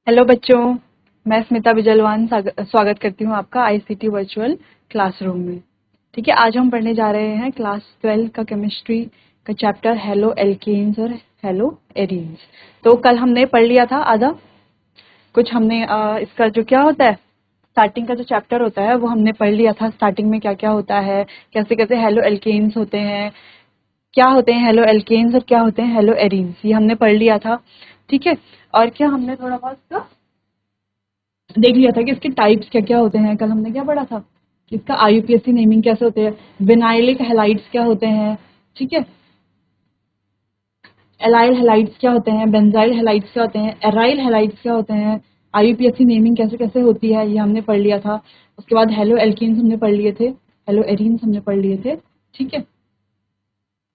Hello बच्चों, मैं स्मिता बिजलवान स्वागत करती हूँ आपका आईसीटी वर्चुअल क्लासरूम में। ठीक है, आज हम पढ़ने जा रहे हैं क्लास 12 का केमिस्ट्री का चैप्टर हेलो एल्केन्स और हेलो एरीन्स। तो कल हमने पढ़ लिया था आधा कुछ। हमने इसका जो क्या होता है, स्टार्टिंग का जो चैप्टर होता है वो हमने पढ़ लिया था। स्टार्टिंग में क्या क्या होता है, कैसे कैसे हेलो एल्केन्स होते हैं, क्या होते हैं हेलो एल्केन्स और क्या होते हैं हेलो एरीन्स, ये हमने पढ़ लिया था। ठीक है, और क्या हमने थोड़ा बहुत देख लिया था कि इसके टाइप्स क्या क्या होते हैं। कल हमने क्या पढ़ा था कि इसका आईयूपीएसी नेमिंग कैसे होते हैं, विनाइलिक हैलाइड्स क्या होते हैं, ठीक है, एलाइल हैलाइड्स क्या होते हैं, बेंजाइल हैलाइड्स क्या होते हैं, एराइल हैलाइड्स क्या होते हैं, आईयूपीएसी नेमिंग कैसे कैसे होती है, ये हमने पढ़ लिया था। उसके बाद हेलो एल्कीन्स हमने पढ़ लिए थे, हेलो एरीन्स हमने पढ़ लिए थे। ठीक है,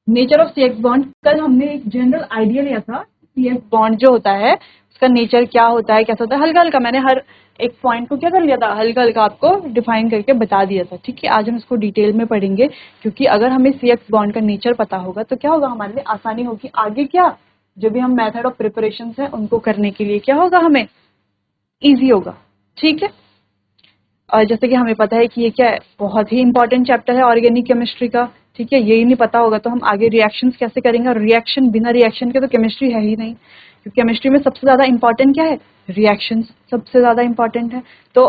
नेचर ऑफ सीएक्स बॉन्ड, कल हमने एक जनरल आइडिया लिया था सीएक्स बॉन्ड जो होता है उसका नेचर क्या होता है, कैसा होता है। हल्का हल्का मैंने हर एक पॉइंट को क्या कर लिया था, हल्का हल्का आपको डिफाइन करके बता दिया था। ठीक है, आज हम इसको डिटेल में पढ़ेंगे, क्योंकि अगर हमें सीएक्स बॉन्ड का नेचर पता होगा तो क्या होगा, हमारे लिए आसानी होगी आगे क्या जो भी हम मेथड ऑफ प्रिपरेशन है उनको करने के लिए क्या होगा, हमें ईजी होगा। ठीक है, और जैसे कि हमें पता है कि ये क्या है, बहुत ही इंपॉर्टेंट चैप्टर है ऑर्गेनिक केमिस्ट्री का। ठीक है, यही नहीं पता होगा तो हम आगे रिएक्शंस कैसे करेंगे, और रिएक्शन बिना रिएक्शन के तो केमिस्ट्री है ही नहीं। क्योंकि केमिस्ट्री में सबसे ज्यादा इंपॉर्टेंट क्या है, रिएक्शंस सबसे ज्यादा इंपॉर्टेंट है। तो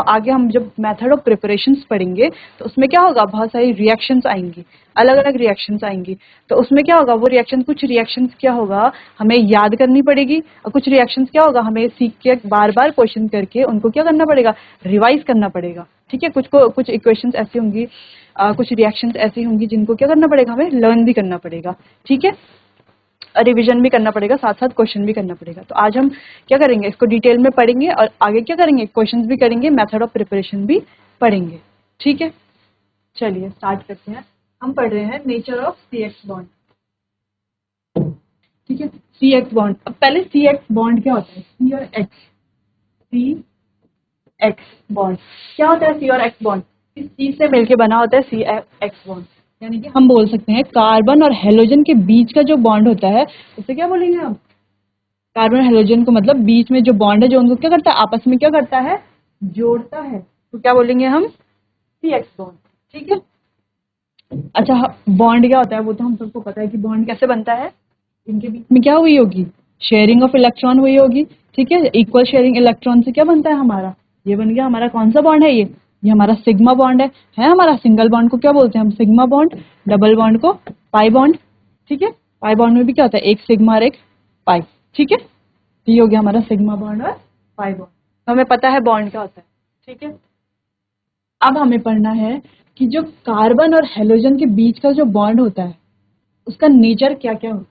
आगे हम जब मेथड ऑफ प्रिपरेशंस पढ़ेंगे तो उसमें क्या होगा, बहुत सारी रिएक्शंस आएंगी, अलग अलग रिएक्शंस आएंगी। तो उसमें क्या होगा, वो रिएक्शन, कुछ रिएक्शंस क्या होगा हमें याद करनी पड़ेगी, और कुछ रिएक्शंस क्या होगा हमें सीख के बार बार क्वेश्चन करके उनको क्या करना पड़ेगा, रिवाइज करना पड़ेगा। ठीक है, कुछ इक्वेशंस ऐसी होंगी, कुछ रिएक्शंस ऐसी होंगी जिनको क्या करना पड़ेगा, हमें लर्न भी करना पड़ेगा। ठीक है, रिवीजन भी करना पड़ेगा, साथ साथ क्वेश्चन भी करना पड़ेगा। तो आज हम क्या करेंगे, इसको डिटेल में पढ़ेंगे और आगे क्या करेंगे, क्वेश्चंस भी करेंगे, मेथड ऑफ प्रिपरेशन भी पढ़ेंगे। ठीक है, चलिए स्टार्ट करते हैं। हम पढ़ रहे हैं नेचर ऑफ सीएक्स बॉन्ड। ठीक है, सीएक्स बॉन्ड, अब पहले सीएक्स बॉन्ड क्या होता है, सी और एक्स, सी एक्स बॉन्ड क्या होता है, सी और एक्स बॉन्ड इस चीज से मिलके बना होता है सी एक्स बॉन्ड। यानी कि हम बोल सकते हैं कार्बन और हेलोजन के बीच का जो बॉन्ड होता है उसे क्या बोलेंगे हम, कार्बन हेलोजन को, मतलब बीच में जो बॉन्ड है जो उनको क्या करता है, आपस में क्या करता है, जोड़ता है, तो क्या बोलेंगे हम, सी एक्स बॉन्ड। ठीक है, अच्छा बॉन्ड क्या होता है वो तो हम सबको पता है कि बॉन्ड कैसे बनता है, इनके बीच में क्या हुई होगी, शेयरिंग ऑफ इलेक्ट्रॉन हुई होगी। ठीक है, इक्वल शेयरिंग इलेक्ट्रॉन से क्या बनता है हमारा, ये बन गया हमारा कौन सा बॉन्ड है, ये हमारा सिग्मा बॉन्ड है हमारा। सिंगल बॉन्ड को क्या बोलते हैं हम, सिग्मा बॉन्ड, डबल बॉन्ड को पाई बॉन्ड। ठीक है, पाई बॉन्ड में भी क्या होता है, एक सिग्मा और एक पाई। ठीक है, ये हो गया हमारा सिग्मा बॉन्ड और पाई बॉन्ड, तो हमें पता है बॉन्ड क्या होता है। ठीक है, अब हमें पढ़ना है कि जो कार्बन और हेलोजन के बीच का जो बॉन्ड होता है उसका नेचर क्या क्या होता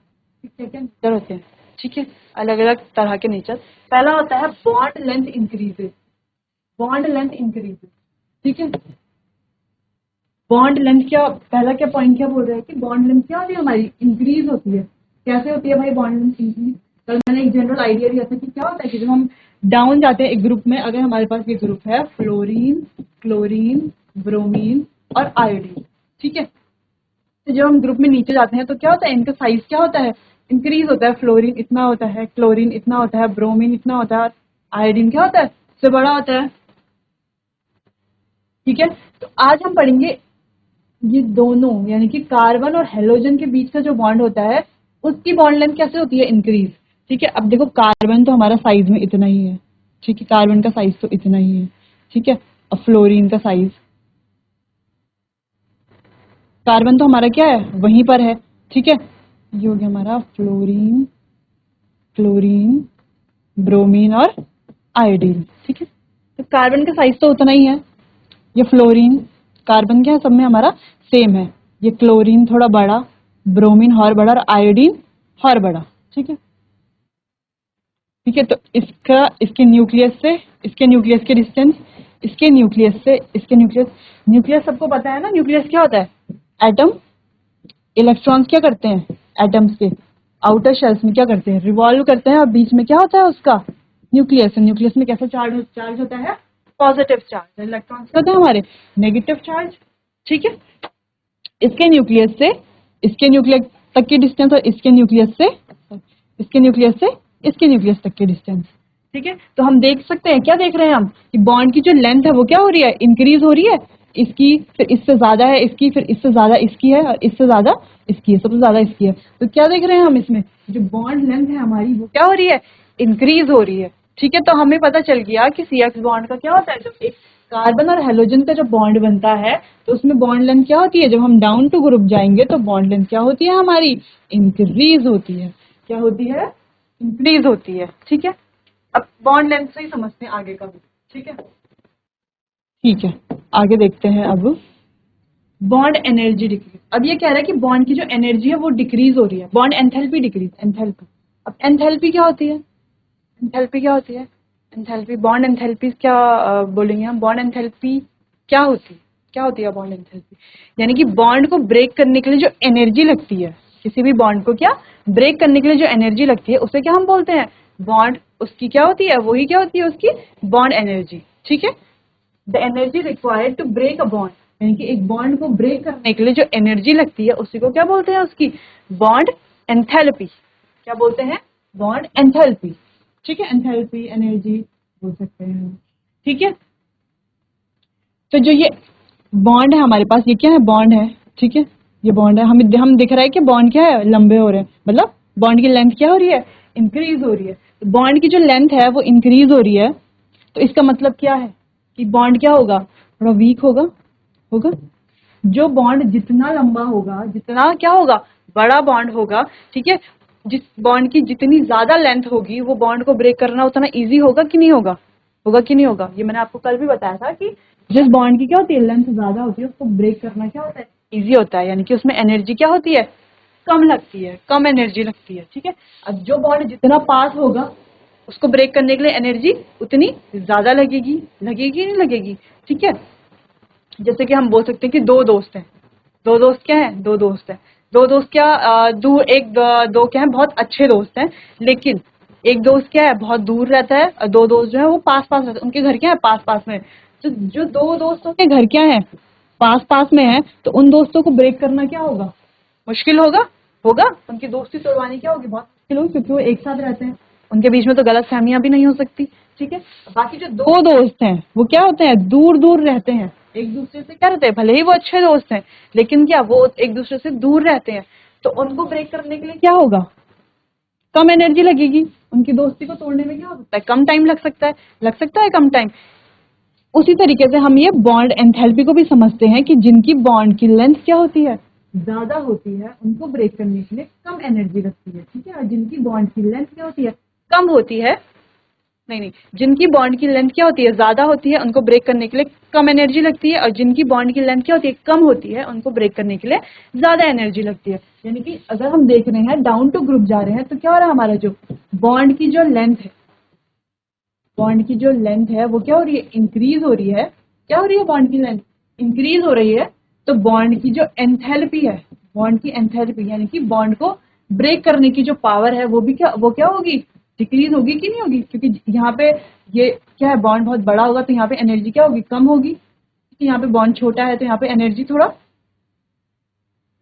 है, क्या क्या नेचर होते हैं। ठीक है, अलग अलग तरह के नेचर। पहला होता है bond length increases, bond length increases. ठीक है, बॉन्ड लेंथ क्या, पहला क्या पॉइंट क्या बोल रहा है कि बॉन्ड लेंथ क्या होती है हमारी, इंक्रीज होती है। कैसे होती है भाई बॉन्ड लेंथ इंक्रीज, कल मैंने एक जनरल आइडिया दिया था कि क्या होता है कि जब हम डाउन जाते हैं एक ग्रुप में, अगर हमारे पास ये ग्रुप है फ्लोरीन, क्लोरीन, ब्रोमीन और आयोडीन। ठीक है, तो जब हम ग्रुप में नीचे जाते हैं तो क्या होता है, इनका साइज क्या होता है, इंक्रीज होता है। फ्लोरीन इतना होता है, क्लोरीन इतना होता है, ब्रोमीन इतना होता है, आयोडीन क्या होता है, उससे बड़ा होता है। ठीक है, तो आज हम पढ़ेंगे ये दोनों, यानी कि कार्बन और हेलोजन के बीच का जो बॉन्ड होता है उसकी बॉन्ड लेंथ कैसे होती है, इंक्रीज। ठीक है, अब देखो कार्बन तो हमारा साइज में इतना ही है। ठीक है, कार्बन का साइज तो इतना ही है। ठीक है, और फ्लोरीन का साइज, कार्बन तो हमारा क्या है, वहीं पर है। ठीक है, ये हो गया हमारा फ्लोरीन, क्लोरीन, ब्रोमीन और आयोडीन। ठीक है, तो कार्बन का साइज तो उतना ही है। ये फ्लोरीन, कार्बन क्या है, सब में हमारा सेम है। ये क्लोरीन थोड़ा बड़ा, ब्रोमीन और बड़ा, और आयोडीन और बड़ा। ठीक है, ठीक है, तो इसका, इसके न्यूक्लियस से इसके न्यूक्लियस के डिस्टेंस, इसके न्यूक्लियस से इसके न्यूक्लियस, न्यूक्लियस सबको पता है ना, न्यूक्लियस क्या होता है, एटम, इलेक्ट्रॉन्स क्या करते हैं एटम्स के आउटर शेल्स में क्या करते हैं, रिवॉल्व करते हैं, और बीच में क्या होता है उसका न्यूक्लियस। न्यूक्लियस में कैसा चार्ज होता है, पॉजिटिव चार्ज। इलेक्ट्रॉन्स क्या होते हैं हमारे, नेगेटिव चार्ज। ठीक है, इसके न्यूक्लियस से इसके न्यूक्लियस तक की डिस्टेंस, और इसके न्यूक्लियस से इसके न्यूक्लियस तक की डिस्टेंस। ठीक है, तो हम देख सकते हैं, क्या देख रहे हैं हम कि बॉन्ड की जो लेंथ है वो क्या हो रही है, इंक्रीज हो रही है। इसकी फिर इससे ज्यादा है, इसकी फिर इससे ज्यादा इसकी है, और इससे ज्यादा इसकी है, सबसे ज्यादा इसकी है। तो क्या देख रहे हैं हम इसमें, जो बॉन्ड लेंथ है हमारी वो क्या हो रही है, इंक्रीज हो रही है। ठीक है, तो हमें पता चल गया कि सी एक्स बॉन्ड का क्या होता है। जब एक कार्बन और हेलोजन का जो बॉन्ड बनता है तो उसमें बॉन्ड लेंथ क्या होती है, जब हम डाउन टू ग्रुप जाएंगे तो बॉन्ड लेंथ क्या होती है हमारी, इंक्रीज होती है। क्या होती है, इंक्रीज होती है। ठीक है, अब बॉन्ड लेंथ से ही समझते हैं आगे का भी। ठीक है, ठीक है, आगे देखते हैं अब बॉन्ड एनर्जी डिक्रीज। अब ये कह रहा है कि बॉन्ड की जो एनर्जी है वो डिक्रीज हो रही है, बॉन्ड एंथैल्पी डिक्रीज, एंथैल्पी। अब एंथैल्पी क्या होती है, एंथैल्पी क्या होती है, एंथैल्पी, बॉन्ड एंथैल्पी क्या बोलेंगे हम, बॉन्ड एंथैल्पी क्या होती है, क्या होती है बॉन्ड एंथैल्पी, यानी कि बॉन्ड को ब्रेक करने के लिए जो एनर्जी लगती है, किसी भी बॉन्ड को क्या ब्रेक करने के लिए जो एनर्जी लगती है उसे क्या हम बोलते हैं, बॉन्ड, उसकी क्या होती है, वही क्या होती है उसकी बॉन्ड एनर्जी। ठीक है, the energy required to break a bond, यानी कि एक बॉन्ड को ब्रेक करने के लिए जो एनर्जी लगती है उसी को क्या बोलते हैं, उसकी बॉन्ड एंथैल्पी। क्या बोलते हैं, बॉन्ड एंथैल्पी। ठीक है, एंथैल्पी एनर्जी बोल सकते हैं हम। ठीक है, तो जो ये बॉन्ड है हमारे पास, ये क्या है, बॉन्ड है। ठीक है, ये बॉन्ड है, हम दिख रहा है कि बॉन्ड क्या है, लंबे हो रहे हैं, मतलब बॉन्ड की लेंथ क्या हो रही है, इंक्रीज हो रही है। तो बॉन्ड की जो लेंथ है वो इंक्रीज हो रही है, तो इसका मतलब क्या है कि बॉन्ड क्या होगा, थोड़ा वीक होगा, होगा। जो बॉन्ड जितना लंबा होगा, जितना क्या होगा, बड़ा बॉन्ड होगा, ठीक है, जिस बॉन्ड की जितनी ज्यादा लेंथ होगी वो बॉन्ड को ब्रेक करना उतना इजी होगा कि नहीं होगा, होगा कि नहीं होगा। ये मैंने आपको कल भी बताया था कि जिस बॉन्ड की क्या होती है, लेंथ ज्यादा होती है, उसको ब्रेक करना क्या होता है, इजी होता है, यानी कि उसमें एनर्जी क्या होती है, कम लगती है, कम एनर्जी लगती है। ठीक है, अब जो बॉन्ड जितना पास होगा उसको ब्रेक करने के लिए एनर्जी उतनी ज्यादा लगेगी, लगेगी नहीं लगेगी। ठीक है, जैसे कि हम बोल सकते हैं कि दो दोस्त हैं, दो दोस्त क्या है, दो दोस्त हैं, दो दोस्त क्या दूर, एक दो क्या है, बहुत अच्छे दोस्त हैं, लेकिन एक दोस्त क्या है, बहुत दूर रहता है, और दो दोस्त जो है वो पास पास रहते हैं, उनके घर क्या है, पास पास में। तो जो दो दोस्तों के घर क्या है, पास पास में है, तो उन दोस्तों को ब्रेक करना क्या होगा, मुश्किल होगा, होगा, उनकी दोस्ती तोड़वानी क्या होगी, बहुत मुश्किल होगी, क्योंकि वो एक साथ रहते हैं, उनके बीच में तो गलत फहमियां भी नहीं हो सकती। ठीक है, बाकी जो दो दोस्त हैं वो क्या होते हैं, दूर दूर रहते हैं, एक दूसरे से क्या रहते हैं, भले ही वो अच्छे दोस्त हैं लेकिन क्या वो एक दूसरे से दूर रहते हैं, तो उनको ब्रेक करने के लिए क्या होगा, कम एनर्जी लगेगी, उनकी दोस्ती को तोड़ने में क्या हो सकता है, कम टाइम लग सकता है, लग सकता है कम टाइम। उसी तरीके से हम ये बॉन्ड एंथैल्पी को भी समझते हैं कि जिनकी बॉन्ड की लेंथ क्या होती है, ज्यादा होती है, उनको ब्रेक करने के लिए कम एनर्जी लगती है। ठीक है, और जिनकी बॉन्ड की लेंथ क्या होती है, कम होती है, नहीं नहीं, जिनकी बॉन्ड की लेंथ क्या होती है, ज्यादा होती है, उनको ब्रेक करने के लिए कम एनर्जी लगती है, और जिनकी बॉन्ड की लेंथ क्या होती है, कम होती है, उनको ब्रेक करने के लिए ज्यादा एनर्जी लगती है। यानी कि अगर हम देख रहे हैं डाउन टू ग्रुप जा रहे हैं तो क्या हो रहा है, हमारा जो बॉन्ड की जो लेंथ है, बॉन्ड की जो लेंथ है वो क्या हो रही है, इंक्रीज हो रही है। क्या हो रही है, बॉन्ड की लेंथ इंक्रीज हो रही है, तो बॉन्ड की जो एंथैल्पी है, बॉन्ड की एंथैल्पी यानी कि बॉन्ड को ब्रेक करने की जो पावर है वो भी क्या, वो क्या होगी, डिक्रीज होगी कि नहीं होगी, क्योंकि यहाँ पे ये क्या है, बॉन्ड बहुत बड़ा होगा तो यहाँ पे एनर्जी क्या होगी, कम होगी, क्योंकि यहाँ पे बॉन्ड छोटा है तो यहाँ पे एनर्जी थोड़ा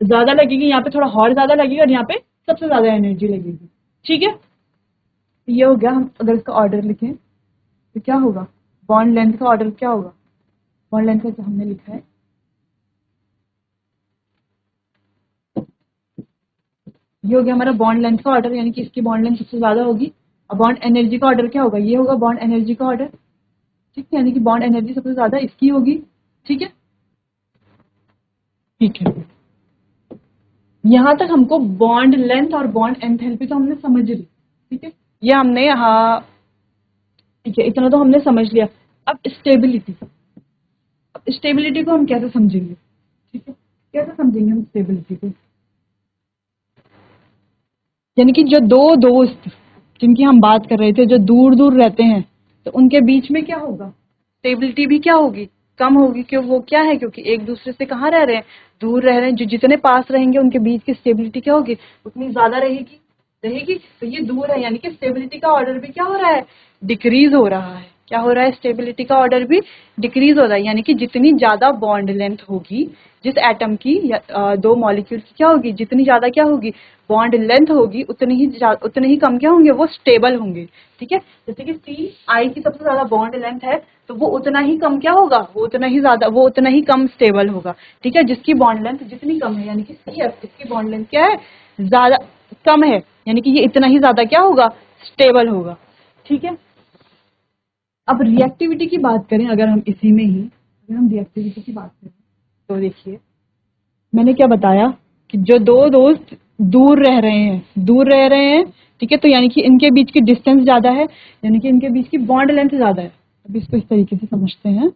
ज्यादा लगेगी, यहाँ पे थोड़ा और ज्यादा लगेगी, और यहाँ पे सबसे ज्यादा एनर्जी लगेगी। ठीक है, तो ये हो गया, हम अगर इसका ऑर्डर लिखें तो क्या होगा, बॉन्ड लेंथ का ऑर्डर क्या होगा, बॉन्ड लेंथ का जो हमने लिखा है, ये हो गया हमारा बॉन्ड लेंथ का ऑर्डर, यानी कि इसकी बॉन्ड लेंथ सबसे ज्यादा होगी। अब बॉन्ड एनर्जी का ऑर्डर क्या होगा, ये होगा बॉन्ड एनर्जी का ऑर्डर। ठीक है, यानी कि बॉन्ड एनर्जी सबसे ज्यादा इसकी होगी। ठीक है, ठीक है, यहां तक हमको बॉन्ड लेंथ और बॉन्ड एंथैल्पी तो हमने समझ ली। ठीक है, ये हमने यहाँ, ठीक है, इतना तो हमने समझ लिया। अब स्टेबिलिटी, अब स्टेबिलिटी को हम कैसे समझेंगे, ठीक है, कैसे समझेंगे हम स्टेबिलिटी को, यानी कि जो दो दोस्त जिनकी हम बात कर रहे थे जो दूर दूर रहते हैं, तो उनके बीच में क्या होगा, स्टेबिलिटी भी क्या होगी, कम होगी, क्यों, वो क्या है, क्योंकि एक दूसरे से कहाँ रह रहे हैं, दूर रह रहे हैं, जो जितने पास रहेंगे उनके बीच की स्टेबिलिटी क्या होगी, उतनी ज्यादा रहेगी, रहेगी। तो ये दूर है, यानी कि स्टेबिलिटी का ऑर्डर भी क्या हो रहा है, डिक्रीज हो रहा है। क्या हो रहा है, स्टेबिलिटी का ऑर्डर भी डिक्रीज हो रहा है, यानी कि जितनी ज्यादा बॉन्ड लेंथ होगी जिस एटम की या दो मॉलिक्यूल की क्या होगी, जितनी ज्यादा क्या होगी बॉन्ड लेंथ होगी, उतने ही कम क्या होंगे, वो स्टेबल होंगे। ठीक है, जैसे कि सी आई की सबसे ज्यादा बॉन्ड लेंथ है तो वो उतना ही कम क्या होगा, वो उतना ही कम स्टेबल होगा। ठीक है, जिसकी बॉन्ड लेंथ जितनी कम है, यानी कि सी एफ, इसकी बॉन्ड लेंथ क्या है, ज्यादा कम है, यानी कि ये इतना ही ज्यादा क्या होगा, स्टेबल होगा। ठीक है, अब रिएक्टिविटी की बात करें, अगर हम इसी में ही अगर हम रिएक्टिविटी की बात करें तो देखिए मैंने क्या बताया कि जो दो दोस्त दूर रह रहे हैं, ठीक है, तो यानी कि इनके बीच की डिस्टेंस ज्यादा है, यानी कि इनके बीच की बॉन्ड लेंथ ज्यादा है। अब इसको इस तरीके से समझते हैं।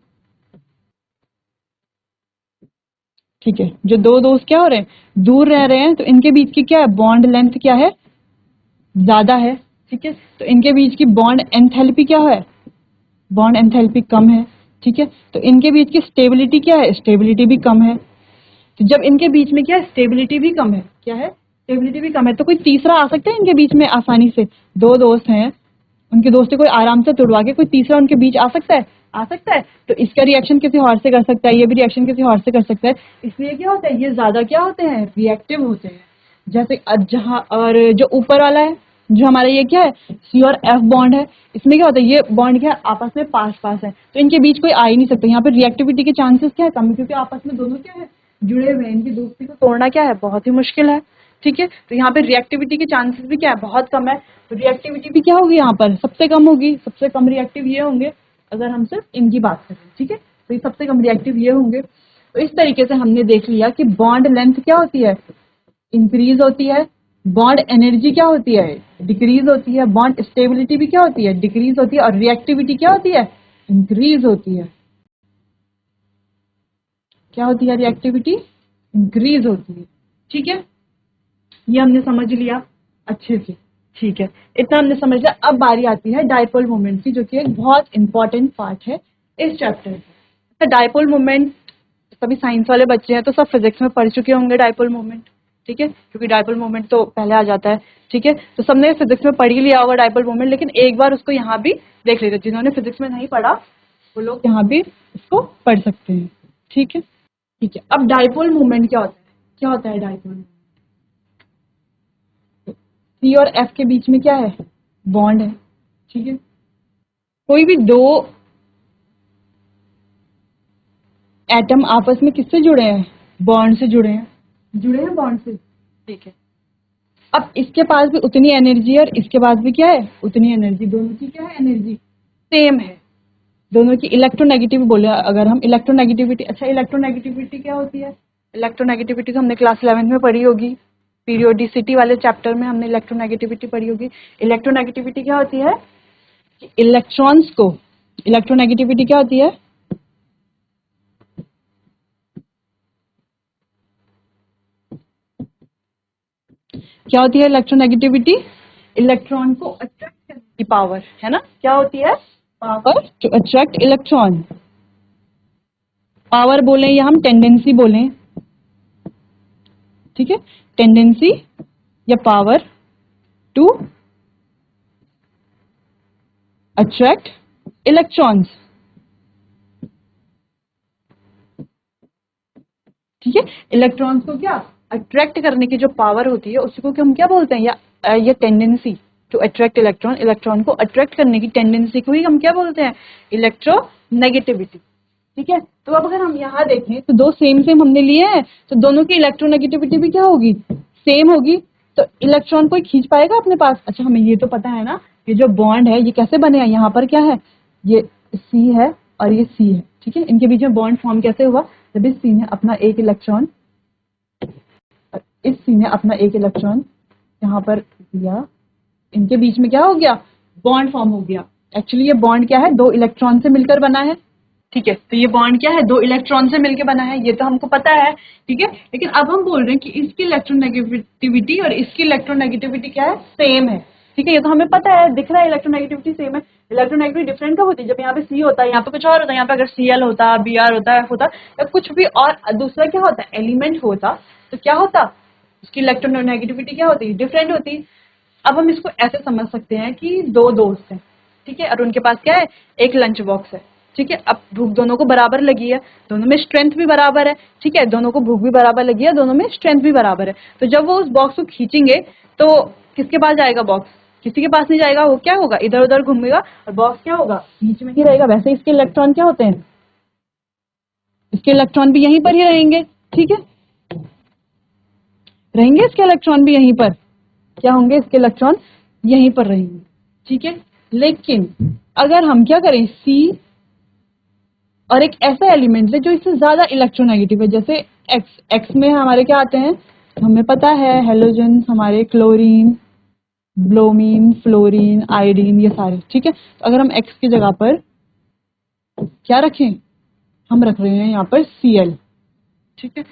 ठीक है, जो दो दोस्त क्या हो रहे हैं, दूर रह रहे हैं, तो इनके बीच की क्या है, बॉन्ड लेंथ क्या है, ज्यादा है। ठीक है, तो इनके बीच की बॉन्ड एंथैल्पी क्या है, बॉन्ड एंथैल्पी कम है। ठीक है, तो इनके बीच की स्टेबिलिटी क्या है, स्टेबिलिटी भी कम है। तो जब इनके बीच में क्या है, स्टेबिलिटी भी कम है, क्या है, स्टेबिलिटी भी कम है, तो कोई तीसरा आ सकता है इनके बीच में आसानी से, दो दोस्त हैं, उनके दोस्ती कोई आराम से तुड़वा के कोई तीसरा उनके बीच आ सकता है, आ सकता है। तो इसका रिएक्शन किसी और से कर सकता है, ये भी रिएक्शन किसी और से कर सकता है, इसलिए क्या होता है, ये ज्यादा क्या होते हैं, रिएक्टिव होते हैं। जैसे जहां, और जो ऊपर वाला है, जो हमारा ये क्या है, सी और एफ बॉन्ड है, इसमें क्या होता है, ये बॉन्ड क्या है, आपस में पास पास है, तो इनके बीच कोई आ ही नहीं सकता। यहाँ पे रिएक्टिविटी के चांसेस क्या है, कम है, क्योंकि आपस में दोनों क्या है, जुड़े हुए हैं, इनकी दोस्ती को तोड़ना क्या है, बहुत ही मुश्किल है। ठीक है, तो यहाँ पे रिएक्टिविटी के चांसेस भी क्या है, बहुत कम है। तो रिएक्टिविटी भी क्या होगी, यहाँ पर सबसे कम होगी, सबसे कम रिएक्टिव ये होंगे, अगर हम सिर्फ इनकी बात करें। ठीक है, तो ये सबसे कम रिएक्टिव ये होंगे। तो इस तरीके से हमने देख लिया कि बॉन्ड लेंथ क्या होती है, इंक्रीज होती है, बॉन्ड एनर्जी क्या होती है, डिक्रीज होती है, बॉन्ड स्टेबिलिटी भी क्या होती है, डिक्रीज होती है, और रिएक्टिविटी क्या होती है, इंक्रीज होती है। क्या होती है, रिएक्टिविटी इंक्रीज होती है। ठीक है, ये हमने समझ लिया अच्छे से। ठीक है, इतना हमने समझ लिया। अब बारी आती है डायपोल मोमेंट की, जो कि एक बहुत इंपॉर्टेंट पार्ट है इस चैप्टर में। तो डायपोल मोमेंट, सभी साइंस वाले बच्चे हैं तो सब फिजिक्स में पढ़ चुके होंगे डायपोल मोमेंट। ठीक है, क्योंकि डायपोल मोमेंट तो पहले आ जाता है। ठीक है, तो सबने फिजिक्स में पढ़ ही लिया होगा डायपोल मोमेंट, लेकिन एक बार उसको यहाँ भी देख लेते, जिन्होंने फिजिक्स में नहीं पढ़ा वो लोग यहाँ भी उसको पढ़ सकते हैं। ठीक है, ठीक है, अब डायपोल मोमेंट क्या होता है, क्या होता है डायपोल, सी और एफ के बीच में क्या है, बॉन्ड है। ठीक है, कोई भी दो एटम आपस में किससे जुड़े हैं, बॉन्ड से जुड़े हैं बॉन्ड से। ठीक है, अब इसके पास भी उतनी एनर्जी है और इसके पास भी क्या है, उतनी एनर्जी, दोनों की क्या है, एनर्जी सेम है, दोनों की इलेक्ट्रोनेगेटिव बोले अगर हम, इलेक्ट्रोनेगेटिविटी। अच्छा, इलेक्ट्रोनेगेटिविटी क्या होती है, इलेक्ट्रोनेगेटिविटी तो हमने क्लास 11 में पढ़ी होगी, पीरियोडिसिटी वाले चैप्टर में हमने इलेक्ट्रोनेगेटिविटी पढ़ी होगी। इलेक्ट्रोनेगेटिविटी क्या होती है कि इलेक्ट्रॉन्स को, इलेक्ट्रोनेगेटिविटी क्या होती है, क्या होती है इलेक्ट्रोनेगेटिविटी, इलेक्ट्रॉन को अट्रैक्ट करने की पावर है ना, क्या होती है, power to attract electron. Power बोलें या हम टेंडेंसी बोलें, ठीक है, टेंडेंसी या पावर टू अट्रैक्ट इलेक्ट्रॉन्स। ठीक है, इलेक्ट्रॉन्स को क्या अट्रैक्ट करने की जो पावर होती है उसको हम क्या बोलते हैं, या ये tendency to attract electron, electron को अट्रैक्ट करने की टेंडेंसी को ही हम क्या बोलते हैं, इलेक्ट्रोनेगेटिविटी। ठीक है, तो अब अगर हम यहाँ देखें तो दो सेम सेम हमने लिए हैं, तो दोनों की इलेक्ट्रोनेगेटिविटी भी क्या होगी, सेम होगी, तो इलेक्ट्रॉन कोई खींच पाएगा अपने पास। अच्छा, हमें ये तो पता है ना, ये जो बॉन्ड है ये कैसे बने हैं, यहाँ पर क्या है, ये सी है और ये सी है। ठीक है, इनके बीच में बॉन्ड फॉर्म कैसे हुआ, जब इस सी ने अपना एक इलेक्ट्रॉन, इस सी ने अपना एक इलेक्ट्रॉन यहाँ पर दिया, इनके बीच में क्या हो गया, बॉन्ड फॉर्म हो गया। एक्चुअली ये बॉन्ड क्या है, दो इलेक्ट्रॉन से मिलकर बना है। ठीक है, तो ये बॉन्ड क्या है, दो इलेक्ट्रॉन से मिलकर बना है, ये तो हमको पता है। ठीक है, लेकिन अब हम बोल रहे हैं कि इसकी इलेक्ट्रोनेगेटिविटी और इसकी इलेक्ट्रोनेगेटिविटी क्या है, सेम है। ठीक है, ये तो हमें पता है, दिख रहा है इलेक्ट्रोनेगेटिविटी सेम है। इलेक्ट्रोनेगेटिविटी डिफरेंट कब होती है, जब यहाँ पे सी होता है, यहाँ पे कुछ और होता है, यहाँ पे अगर Cl होता, Br होता, F होता, या कुछ भी और दूसरा क्या होता है, एलिमेंट होता, तो क्या होता, उसकी इलेक्ट्रोनेगेटिविटी क्या होती, डिफरेंट होती। अब हम इसको ऐसे समझ सकते हैं कि दो दोस्त हैं, ठीक है, और उनके पास क्या है, एक लंच बॉक्स है। ठीक है, अब भूख दोनों को बराबर लगी है, दोनों में स्ट्रेंथ भी बराबर है। ठीक है, दोनों को भूख भी बराबर लगी है, दोनों में स्ट्रेंथ भी बराबर है। तो जब वो उस बॉक्स को खींचेंगे तो किसके पास जाएगा बॉक्स, किसी के पास नहीं जाएगा, वो क्या होगा, इधर उधर घूमेगा और बॉक्स क्या होगा, बीच में ही रहेगा। वैसे इसके इलेक्ट्रॉन क्या होते हैं, इसके इलेक्ट्रॉन भी यहीं पर ही रहेंगे। ठीक है, रहेंगे इसके इलेक्ट्रॉन भी यहीं पर, क्या होंगे, इसके इलेक्ट्रॉन यहीं पर रहेंगे। ठीक है, लेकिन अगर हम क्या करें, सी और एक ऐसा एलिमेंट ले जो इससे ज्यादा इलेक्ट्रोनेगेटिव है, जैसे एक्स, एक्स में हमारे क्या आते हैं, हमें पता है हेलोजन हमारे क्लोरीन, ब्रोमीन, फ्लोरीन, आयोडीन, ये सारे। ठीक है, तो अगर हम एक्स की जगह पर क्या रखें, हम रख रहे हैं यहाँ पर Cl। ठीक है,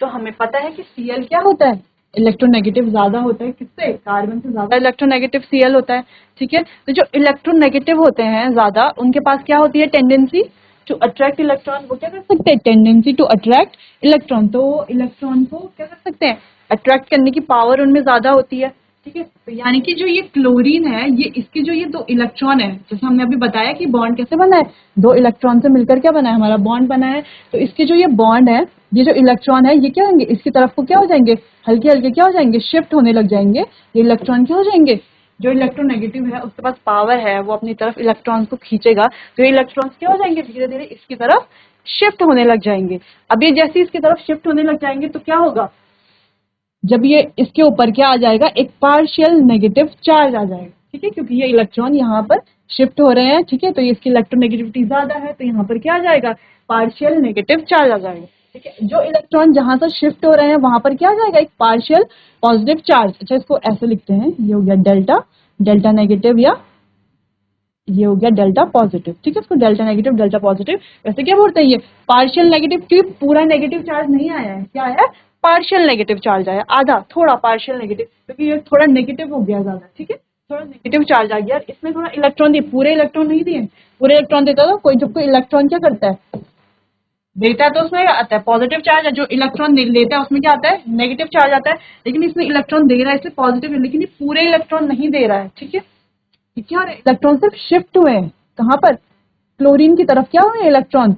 तो हमें पता है कि Cl क्या होता है, इलेक्ट्रोनेगेटिव ज्यादा होता है, किससे, कार्बन से ज्यादा इलेक्ट्रोनेगेटिव Cl होता है। ठीक है, तो जो इलेक्ट्रोनेगेटिव होते हैं ज्यादा, उनके पास क्या होती है, टेंडेंसी टू अट्रैक्ट इलेक्ट्रॉन। वो क्या कर सकते हैं, टेंडेंसी टू अट्रैक्ट इलेक्ट्रॉन, तो इलेक्ट्रॉन को क्या कर सकते हैं, अट्रैक्ट करने की पावर उनमें ज्यादा होती है। ठीक है, तो यानी कि जो ये क्लोरीन है, ये इसके जो ये दो इलेक्ट्रॉन है, जैसे हमने अभी बताया कि बॉन्ड कैसे बना है, दो इलेक्ट्रॉन से मिलकर क्या बना है, हमारा बॉन्ड बना है। तो इसके जो ये बॉन्ड है, ये जो इलेक्ट्रॉन है, ये क्या होंगे, इसकी तरफ को क्या हो जाएंगे, हल्के हल्के क्या हो जाएंगे, शिफ्ट होने लग जाएंगे। ये इलेक्ट्रॉन क्या हो जाएंगे, जो इलेक्ट्रोनेगेटिव है उसके पास पावर है, वो अपनी तरफ इलेक्ट्रॉन्स को खींचेगा, तो ये इलेक्ट्रॉन्स क्या हो जाएंगे, धीरे धीरे इसकी तरफ शिफ्ट होने लग जाएंगे। अब ये जैसे इसकी तरफ शिफ्ट होने लग जाएंगे तो क्या होगा, जब ये इसके ऊपर क्या आ जाएगा, एक पार्शियल नेगेटिव चार्ज आ जाएगा। ठीक है, क्योंकि ये इलेक्ट्रॉन यहाँ पर शिफ्ट हो रहे हैं। ठीक है, तो ये इसकी इलेक्ट्रोनेगेटिविटी ज्यादा है, तो यहाँ पर क्या आ जाएगा, पार्शियल नेगेटिव चार्ज आ जाएगा। ठीक है, जो इलेक्ट्रॉन जहां से शिफ्ट हो रहे हैं वहां पर क्या आ जाएगा, एक पार्शियल पॉजिटिव चार्ज। अच्छा, इसको ऐसे लिखते हैं, ये हो गया डेल्टा, डेल्टा नेगेटिव, या ये हो गया डेल्टा पॉजिटिव। ठीक है, इसको डेल्टा नेगेटिव, डेल्टा पॉजिटिव वैसे क्या बोलते हैं, ये पार्शियल नेगेटिव, क्योंकि पूरा नेगेटिव चार्ज नहीं आया है, क्या आया है, पार्शियल नेगेटिव चार्ज आया, आधा, थोड़ा पार्शियल नेगेटिव, क्योंकि ये थोड़ा नेगेटिव हो गया ज्यादा। ठीक है, थोड़ा नेगेटिव चार्ज आ गया, इसमें थोड़ा इलेक्ट्रॉन दिए, पूरे इलेक्ट्रॉन नहीं दिए, पूरे इलेक्ट्रॉन देता तो कोई, जब कोई इलेक्ट्रॉन क्या करता है, देता है तो उसमें आता है पॉजिटिव चार्ज है, जो इलेक्ट्रॉन लेता है उसमें क्या आता है, नेगेटिव चार्ज आता है। लेकिन इसमें इलेक्ट्रॉन दे रहा है इसलिए पॉजिटिव है, लेकिन ये पूरे इलेक्ट्रॉन नहीं दे रहा है। ठीक है, क्या इलेक्ट्रॉन सिर्फ शिफ्ट हुए हैं, कहां पर, क्लोरीन की तरफ क्या हुए इलेक्ट्रॉन,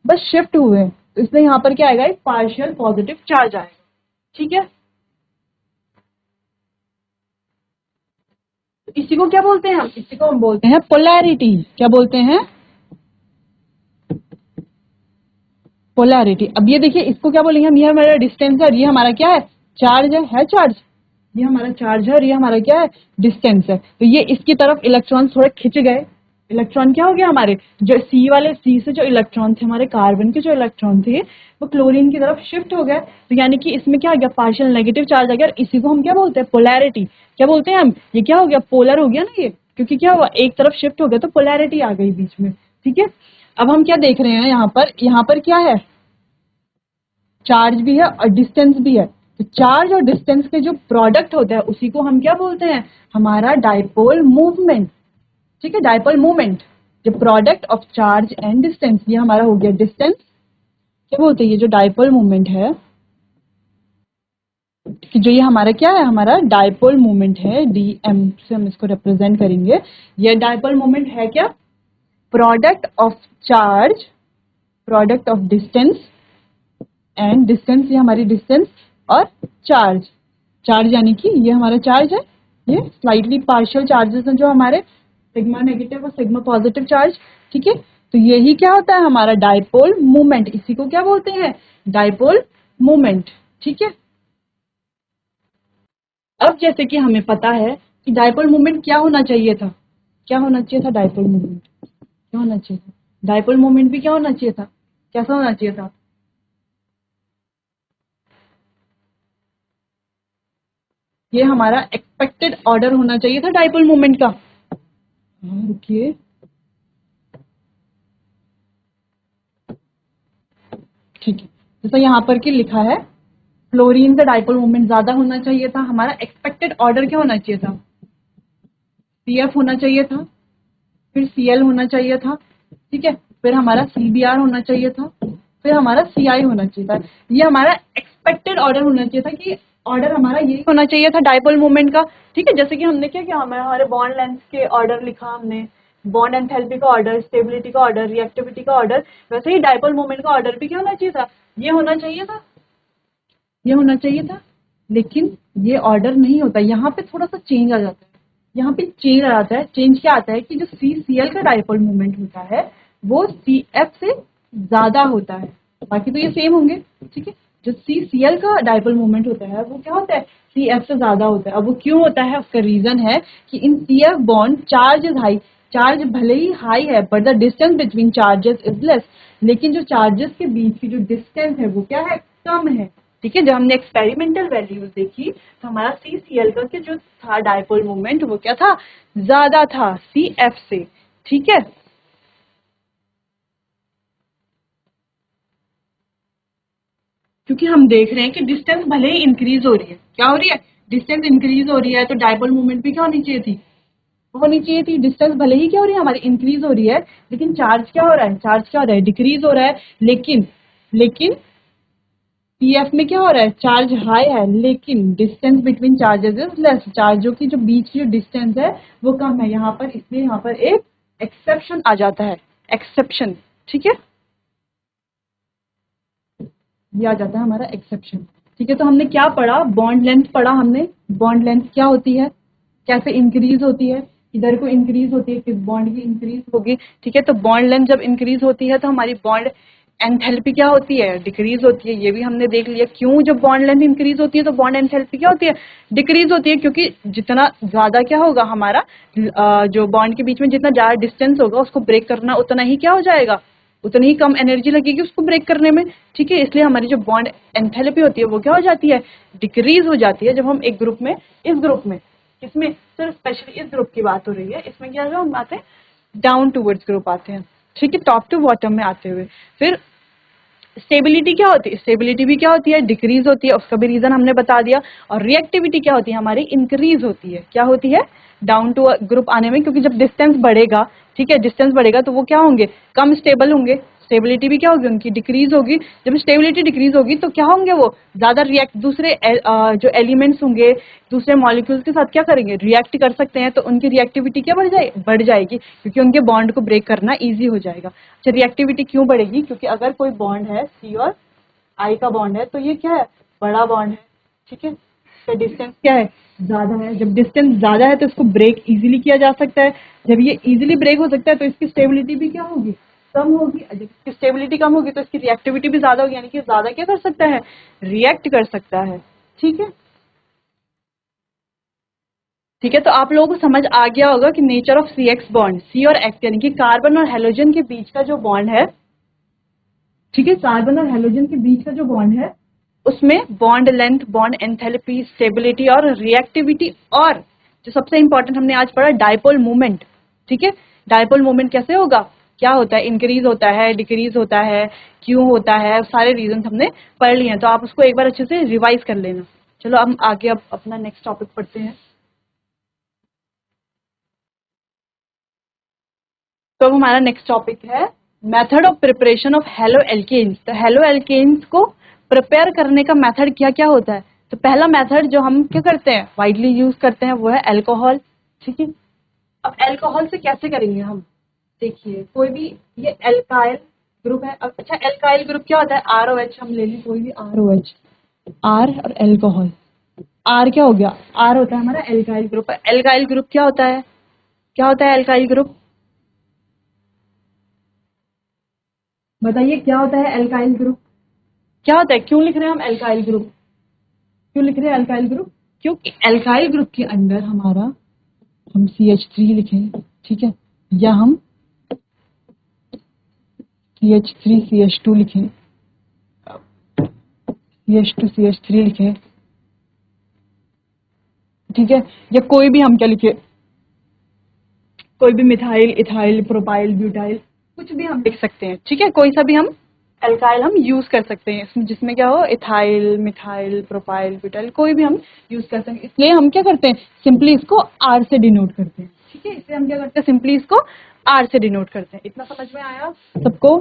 बस शिफ्ट हुए हैं, तो इसलिए यहाँ पर क्या आएगा, एक पार्शियल पॉजिटिव चार्ज आएगा। ठीक है, तो इसी को क्या बोलते हैं हम, इसी को हम बोलते हैं पोलैरिटी। क्या बोलते हैं, पोलैरिटी। अब ये देखिए, इसको क्या बोलेंगे हम, ये हमारा डिस्टेंस है और ये हमारा क्या है, चार्ज है चार्ज, ये हमारा चार्ज है और ये हमारा क्या है, डिस्टेंस है। तो ये इसकी तरफ इलेक्ट्रॉन थोड़े खिंच गए, इलेक्ट्रॉन क्या हो गया, हमारे जो सी वाले, सी से जो इलेक्ट्रॉन थे, हमारे कार्बन के जो इलेक्ट्रॉन थे, वो क्लोरीन की तरफ शिफ्ट हो गए। तो यानी कि इसमें क्या आ गया, पार्शियल नेगेटिव चार्ज आ गया, और इसी को हम क्या बोलते हैं, पोलैरिटी। क्या बोलते हैं हम, ये क्या हो गया, पोलर हो गया ना ये, क्योंकि क्या हुआ, एक तरफ शिफ्ट हो गया तो पोलैरिटी आ गई बीच में। ठीक है, अब हम क्या देख रहे हैं, यहाँ पर क्या है, चार्ज भी है और डिस्टेंस भी है। तो चार्ज और डिस्टेंस के जो प्रोडक्ट होता है उसी को हम क्या बोलते हैं, हमारा डाइपोल मूवमेंट। ठीक है, डाइपोल मूवमेंट, जो product of charge and distance, ये हमारा हो गया डिस्टेंस। क्या बोलते हैं, ये जो डाइपोल मूवमेंट है, कि जो ये हमारा क्या है, हमारा डाइपोल मूवमेंट है, डीएम से हम इसको रिप्रेजेंट करेंगे। ये डाइपोल मूवमेंट है क्या, product of charge, product of distance and distance, ये हमारी डिस्टेंस और चार्ज, चार्ज यानी कि ये हमारा चार्ज है, ये स्लाइटली पार्शियल चार्जेस हैं जो हमारे, सिग्मा नेगेटिव और सिग्मा पॉजिटिव चार्ज। ठीक है, तो यही क्या होता है, हमारा डाइपोल मूवमेंट, इसी को क्या बोलते हैं, डाइपोल मूवमेंट। ठीक है, अब जैसे कि हमें पता है कि डाइपोल मूवमेंट क्या होना चाहिए था, क्या होना चाहिए था, डाइपोल मूवमेंट क्या होना चाहिए था, डाइपोल मूवमेंट भी क्या होना चाहिए था, कैसा होना चाहिए था, ये हमारा एक्सपेक्टेड ऑर्डर होना चाहिए था डाइपोल मूवमेंट का। रुकिए, ठीक है, जैसा यहाँ पर की लिखा है, फ्लोरीन से डाइपोल मूवमेंट ज्यादा होना चाहिए था, हमारा एक्सपेक्टेड ऑर्डर क्या होना चाहिए था, CF होना चाहिए था, फिर Cl होना चाहिए था। ठीक है, फिर हमारा CBr होना चाहिए था, फिर हमारा Ci होना चाहिए था। ये हमारा एक्सपेक्टेड ऑर्डर होना चाहिए था, कि ऑर्डर हमारा यही होना चाहिए था डाइपोल मूवमेंट का। ठीक है, जैसे कि हमने क्या किया, हमारे बॉन्ड लेंथ के ऑर्डर लिखा हमने, बॉन्ड एंथैल्पी का ऑर्डर, स्टेबिलिटी का ऑर्डर, रिएक्टिविटी का ऑर्डर, वैसे ही डायपोल मोमेंट का ऑर्डर भी क्या होना चाहिए था, ये होना चाहिए था, ये होना चाहिए था, लेकिन ये ऑर्डर नहीं होता। यहाँ पे थोड़ा सा चेंज आ जाता है, यहाँ पे चेंज आ जाता है। चेंज क्या आता है कि जो CCl का डायपोल मोमेंट होता है वो CF से ज्यादा होता है, बाकी तो ये सेम होंगे, ठीक है। जो CCl का डायपोल मोमेंट होता है वो क्या होता है, CF से ज्यादा होता है। अब वो क्यों होता है, उसका रीजन है कि इन CF bond charge is high, charge भले ही हाई है but the distance between charges is less, लेकिन जो चार्जेस के बीच की जो डिस्टेंस है वो क्या है, कम है, ठीक है। जब हमने एक्सपेरिमेंटल वैल्यूज देखी तो हमारा CCl का के जो था डायपोल मोमेंट वो क्या था, ज्यादा था CF से, ठीक है। क्योंकि हम देख रहे हैं कि डिस्टेंस भले ही इंक्रीज हो रही है, क्या हो रही है, डिस्टेंस इंक्रीज हो रही है, तो डायपोल मोमेंट भी क्या होनी चाहिए थी, होनी चाहिए थी। डिस्टेंस भले ही क्या हो रही है हमारी, इंक्रीज हो रही है, लेकिन चार्ज क्या हो रहा है, चार्ज क्या हो रहा है, डिक्रीज हो रहा है। लेकिन लेकिन पीएफ में क्या हो रहा है, चार्ज हाई है, लेकिन distance between charges is less, चार्जों की जो बीच की डिस्टेंस है वो कम है यहाँ पर, इसलिए यहाँ पर एक एक्सेप्शन आ जाता है, एक्सेप्शन, ठीक है, ये आ जाता है हमारा एक्सेप्शन, ठीक है। तो हमने क्या पढ़ा, बॉन्ड लेंथ पढ़ा हमने, बॉन्ड लेंथ क्या होती है, कैसे इंक्रीज होती है, इधर को इंक्रीज होती है, किस बॉन्ड की इंक्रीज होगी, ठीक है। तो बॉन्ड लेंथ जब इंक्रीज होती है तो हमारी बॉन्ड एंथैल्पी क्या होती है, डिक्रीज होती है, ये भी हमने देख लिया। क्यों, जब बॉन्ड लेंथ इंक्रीज होती है तो बॉन्ड एंथैल्पी क्या होती है, डिक्रीज होती है, क्योंकि जितना ज्यादा क्या होगा हमारा जो बॉन्ड के बीच में जितना ज्यादा डिस्टेंस होगा उसको ब्रेक करना उतना ही क्या हो जाएगा, उतनी ही कम एनर्जी लगेगी उसको ब्रेक करने में, ठीक है। इसलिए हमारी जो बॉन्ड एंथैल्पी होती है वो क्या हो जाती है, डिक्रीज हो जाती है। जब हम एक ग्रुप में, इस ग्रुप में, किसमें, सिर्फ स्पेशली इस ग्रुप की बात हो रही है, इसमें क्या हम आते हैं, डाउन टूवर्ड्स ग्रुप आते हैं, ठीक है, टॉप टू बॉटम में आते हुए। फिर स्टेबिलिटी क्या होती है, स्टेबिलिटी भी क्या होती है, डिक्रीज होती है, उसका भी रीजन हमने बता दिया। और रिएक्टिविटी क्या होती है हमारी, इंक्रीज होती है, क्या होती है, डाउन टू ग्रुप आने में, क्योंकि जब डिस्टेंस बढ़ेगा, ठीक है, डिस्टेंस बढ़ेगा तो वो क्या होंगे, कम स्टेबल होंगे, स्टेबिलिटी भी क्या होगी उनकी, डिक्रीज होगी। जब स्टेबिलिटी डिक्रीज होगी तो क्या होंगे, वो ज्यादा रिएक्ट, दूसरे जो एलिमेंट्स होंगे, दूसरे मॉलिक्यूल्स के साथ क्या करेंगे, रिएक्ट कर सकते हैं, तो उनकी रिएक्टिविटी क्या बढ़ जाएगी, क्योंकि उनके बॉन्ड को ब्रेक करना ईजी हो जाएगा। अच्छा, रिएक्टिविटी क्यों बढ़ेगी, क्योंकि अगर कोई बॉन्ड है, C और I का बॉन्ड है, तो ये क्या है, बड़ा बॉन्ड है, ठीक है, तो डिस्टेंस क्या है, ज्यादा है। जब डिस्टेंस ज्यादा है तो इसको ब्रेक इजीली किया जा सकता है, जब ये इजीली ब्रेक हो सकता है तो इसकी स्टेबिलिटी भी क्या होगी, कम होगी। जब इसकी स्टेबिलिटी कम होगी तो इसकी रिएक्टिविटी भी ज्यादा होगी, यानी कि ज्यादा क्या कर सकता है, रिएक्ट कर सकता है, ठीक है। ठीक है, तो आप लोगों को समझ आ गया होगा कि nature of CX bond, C और X यानी कि कार्बन और हेलोजन के बीच का जो बॉन्ड है, ठीक है, कार्बन और हेलोजन के बीच का जो बॉन्ड है उसमें bond length, bond enthalpy, stability और रिएक्टिविटी, और जो सबसे इंपॉर्टेंट हमने आज पढ़ा, डायपोल मोमेंट, ठीक है। डायपोल मोमेंट कैसे होगा, क्या होता है, इंक्रीज होता है, डिक्रीज होता है, क्यों होता है, सारे रीजन हमने पढ़ लिए हैं, तो आप उसको एक बार अच्छे से रिवाइज कर लेना। चलो हम आगे अब अपना नेक्स्ट टॉपिक पढ़ते हैं। तो अब हमारा नेक्स्ट टॉपिक है method of preparation of haloalkanes. तो हेलो एल्केन्स को प्रिपेयर करने का मेथड क्या क्या होता है, तो पहला मेथड जो हम क्या करते हैं, वाइडली यूज करते हैं, वो है अल्कोहल, ठीक है। अब अल्कोहल से कैसे करेंगे हम, देखिए कोई भी, ये एल्काइल ग्रुप है। अब अच्छा, एल्काइल ग्रुप क्या होता है, ROH हम ले लें, कोई भी ROH, आर और एल्कोहल, आर क्या हो गया, आर होता है हमारा एल्काइल ग्रुप। एल्काइल ग्रुप क्या होता है, क्या होता है एल्काइल ग्रुप, बताइए क्या होता है एल्काइल ग्रुप, क्या होता है, क्यों लिख रहे हैं हम एल्काइल ग्रुप, क्यों लिख रहे हैं एल्काइल ग्रुप, क्योंकि एल्काइल ग्रुप के अंदर हमारा, हम CH3 लिखें, ठीक है, या हम CH3 CH2 लिखें, CH2 CH3 लिखें, ठीक है, या कोई भी हम क्या लिखे, कोई भी मिथाइल, इथाइल, प्रोपाइल, ब्यूटाइल, कुछ भी हम लिख सकते हैं, ठीक है, कोई सा भी हम एल्काइल हम यूज कर सकते हैं इसमें, जिसमें क्या हो, इथाइल, मिथाइल, प्रोपाइल, ब्यूटाइल, कोई भी हम यूज कर सकते हैं। इसलिए हम क्या करते हैं, सिंपली इसको R से डिनोट करते हैं, ठीक है, इसलिए हम क्या करते हैं, सिंपली इसको R से डिनोट करते हैं। इतना समझ में आया सबको,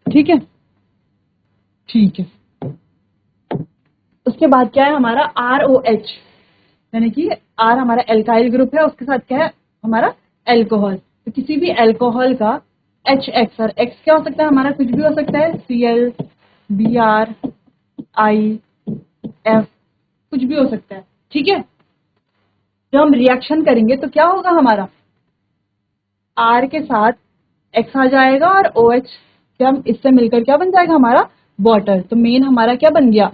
ठीक है, ठीक है। उसके बाद क्या है हमारा ROH, यानी कि R हमारा एल्काइल ग्रुप है, उसके साथ क्या है हमारा एल्कोहल। तो किसी भी एल्कोहल का HX, और X क्या हो सकता है हमारा, कुछ भी हो सकता है, Cl, Br, I, F, कुछ भी हो सकता है, ठीक है। जब हम रिएक्शन करेंगे तो क्या होगा हमारा, R के साथ X आ जाएगा और OH से हम इससे मिलकर क्या बन जाएगा हमारा, वाटर। तो मेन हमारा क्या बन गया,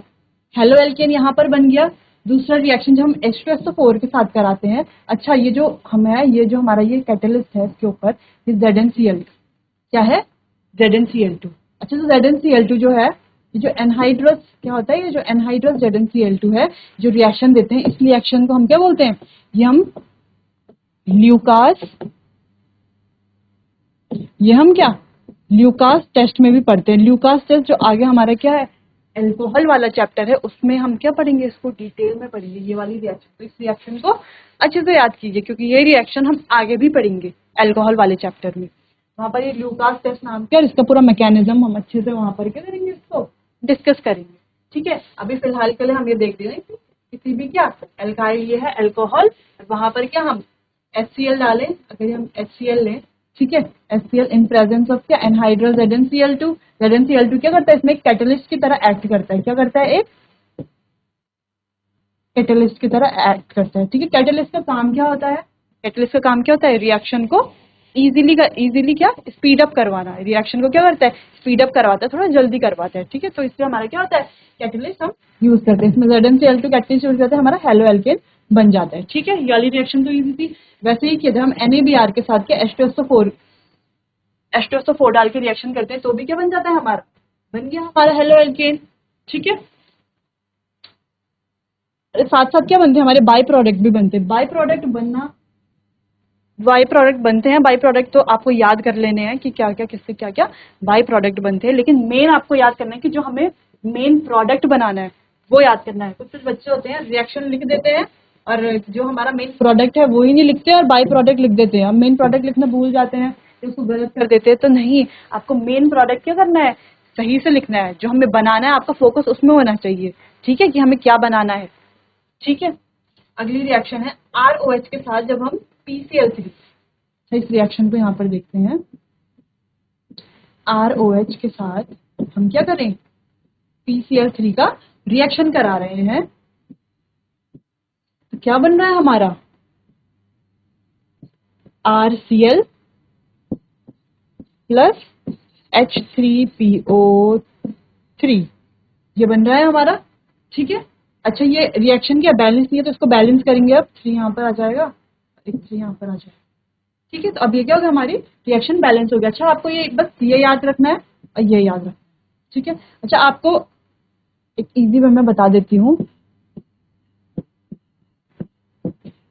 हेलो एल्केन यहाँ पर बन गया। दूसरा रिएक्शन जब हम H2SO4 के साथ कराते हैं, अच्छा ये जो हम है, ये जो हमारा ये कैटलिस्ट है इसके ऊपर, ये ZnCl क्या है, ZnCl2। अच्छा, तो ZnCl2 जो है, ये जो एनहाइड्रस क्या होता है, ये जो एनहाइड्रस ZnCl2 है, जो रिएक्शन देते हैं, इस रिएक्शन को हम क्या बोलते हैं, ये हम ल्यूकास, ये हम क्या ल्यूकास टेस्ट में भी पढ़ते हैं। ल्यूकास टेस्ट जो आगे हमारा क्या है, एल्कोहल वाला चैप्टर है, उसमें हम क्या पढ़ेंगे, इसको डिटेल में पढ़ेंगे, ये वाली रिएक्शन। तो इस रिएक्शन को अच्छे से याद कीजिए, क्योंकि ये रिएक्शन हम आगे भी पढ़ेंगे एल्कोहल वाले चैप्टर में। वहां पर ये ल्यूकास टेस्ट नाम क्या, इसका पूरा मैकेनिज्म हम अच्छे से वहां पर क्या करेंगे, इसको डिस्कस करेंगे, ठीक है। अभी फिलहाल के लिए हम ये देख रहे हैं कि किसी भी क्या एल्काइल, ये है एल्कोहल, वहां पर क्या हम HCl डालें, अगर हम HCl लें, ठीक है, HCl इन प्रेजेंस ऑफ क्या, एनहाइड्रस ZnCl2। ZnCl2 क्या करता है, इसमें एक कैटलिस्ट की तरह एक्ट करता है, क्या करता है, एक कैटलिस्ट की तरह एक्ट करता है, ठीक है। कैटलिस्ट का काम क्या होता है, कैटलिस्ट का काम क्या होता है, रिएक्शन को इजीली क्या स्पीड अप करवाना। रिएक्शन को क्या करता है, स्पीड अप करवाता है, थोड़ा जल्दी करवाता है, ठीक है। तो इससे हमारा क्या होता है, कैटलिस्ट हम यूज करते हैं, इसमें ZnCl2 कैटलिस्ट यूज करते हैं, हमारा हेलो एल्केन बन जाता है, ठीक है। ये वाली रिएक्शन तो इजी थी। वैसे ही किया, जब हम NaBr के साथ के H2SO4 डाल के रिएक्शन करते हैं तो भी क्या बन जाता है हमारा, बन गया हमारा हेलो एल्केन, ठीक है। साथ साथ क्या बनते हैं, हमारे बाई प्रोडक्ट भी बनते हैं। बाई प्रोडक्ट बनते हैं। बाई प्रोडक्ट तो आपको याद कर लेने हैं कि क्या क्या, किससे क्या क्या बाई प्रोडक्ट बनते हैं, लेकिन मेन आपको याद करना है कि जो हमें मेन प्रोडक्ट बनाना है वो याद करना है। कुछ बच्चे होते हैं रिएक्शन लिख देते हैं और जो हमारा मेन प्रोडक्ट है वो ही नहीं लिखते और बाई प्रोडक्ट लिख देते हैं। हम मेन प्रोडक्ट लिखना भूल जाते हैं, उसको गलत कर देते हैं। तो नहीं, आपको मेन प्रोडक्ट क्या करना है, सही से लिखना है, जो हमें बनाना है आपका फोकस उसमें होना चाहिए, ठीक है, कि हमें क्या बनाना है, ठीक है। अगली रिएक्शन है ROH के साथ जब हम PCl3, इस रिएक्शन को यहाँ पर देखते हैं। ROH के साथ हम क्या करें, PCl3 का रिएक्शन करा रहे हैं, तो क्या बन रहा है हमारा, RCl प्लस H3PO3, ये बन रहा है हमारा, ठीक है। अच्छा, ये रिएक्शन क्या बैलेंस नहीं है, तो इसको बैलेंस करेंगे, अब 3 यहाँ पर आ जाएगा, एक 3 यहाँ पर आ जाएगा, ठीक है। तो अब ये क्या होगा, हमारी रिएक्शन बैलेंस हो गया। अच्छा, आपको ये बस ये याद रखना है और ये याद रखना है, ठीक है। अच्छा, आपको एक इजी वे में बता देती हूँ,